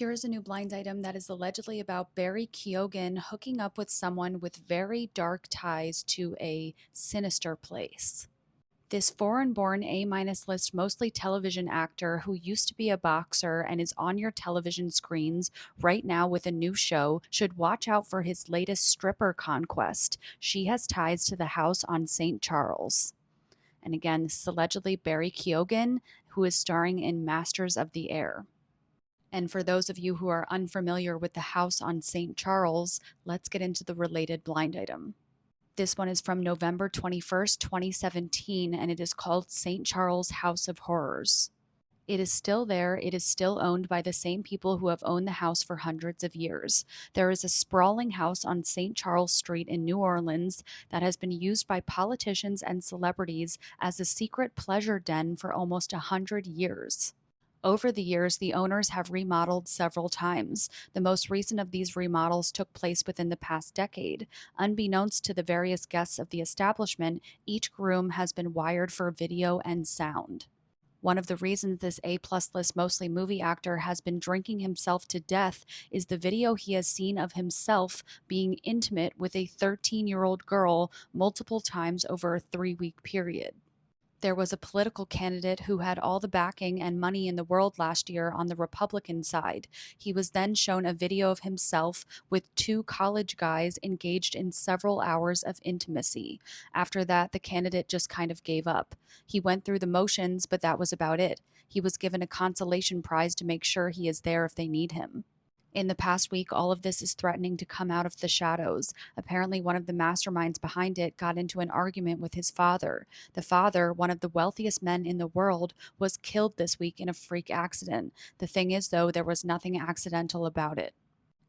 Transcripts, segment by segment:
Here's a new blind item that is allegedly about Barry Keoghan hooking up with someone with very dark ties to a sinister place. This foreign born A-minus list mostly television actor who used to be a boxer and is on your television screens right now with a new show should watch out for his latest stripper conquest. She has ties to the house on St. Charles. And again, this is allegedly Barry Keoghan, who is starring in Masters of the Air. And for those of you who are unfamiliar with the house on St. Charles, let's get into the related blind item. This one is from November 21st, 2017, and it is called St. Charles House of Horrors. It is still there. It is still owned by the same people who have owned the house for hundreds of years. There is a sprawling house on St. Charles Street in New Orleans that has been used by politicians and celebrities as a secret pleasure den for almost 100 years. Over the years, the owners have remodeled several times. The most recent of these remodels took place within the past decade. Unbeknownst to the various guests of the establishment, each room has been wired for video and sound. One of the reasons this A-plus list mostly movie actor has been drinking himself to death is the video he has seen of himself being intimate with a 13-year-old girl multiple times over a 3-week period. There was a political candidate who had all the backing and money in the world last year on the Republican side. He was then shown a video of himself with 2 college guys engaged in several hours of intimacy. After that, the candidate just kind of gave up. He went through the motions, but that was about it. He was given a consolation prize to make sure he is there if they need him. In the past week, all of this is threatening to come out of the shadows. Apparently, one of the masterminds behind it got into an argument with his father. The father, one of the wealthiest men in the world, was killed this week in a freak accident. The thing is, though, there was nothing accidental about it.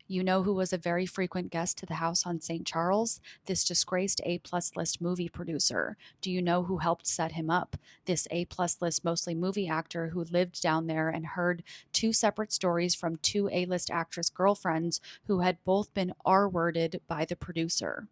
You know who was a very frequent guest to the house on St. Charles? This disgraced A-plus list movie producer. Do you know who helped set him up? This A-plus list mostly movie actor who lived down there and heard 2 separate stories from 2 A-list actress girlfriends who had both been R-worded by the producer.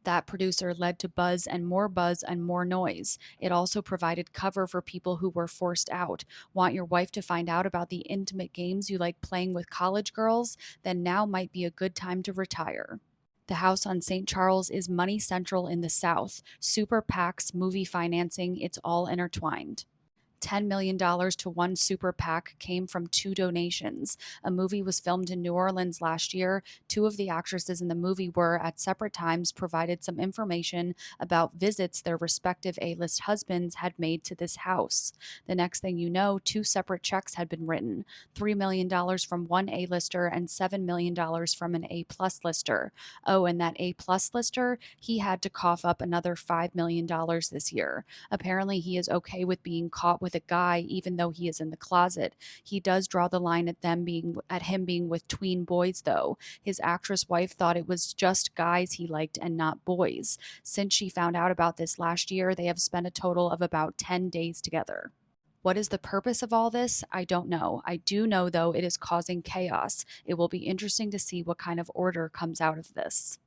That producer led to buzz and more noise. It also provided cover for people who were forced out. Want your wife to find out about the intimate games you like playing with college girls? Then now might be a good time to retire. The house on St. Charles is money central in the South. Super PACs, movie financing, it's all intertwined. $10 million to one super PAC came from 2 donations. A movie was filmed in New Orleans last year. 2 of the actresses in the movie were, at separate times, provided some information about visits their respective A-list husbands had made to this house. The next thing you know, 2 separate checks had been written. $3 million from one A-lister and $7 million from an A-plus lister. Oh, and that A-plus lister, he had to cough up another $5 million this year. Apparently, he is okay with being caught with a guy even though he is in the closet. He does draw the line at him being with tween boys though. His actress wife thought it was just guys he liked and not boys. Since she found out about this last year, they have spent a total of about 10 days together. What is the purpose of all this? I don't know. I do know though it is causing chaos. It will be interesting to see what kind of order comes out of this.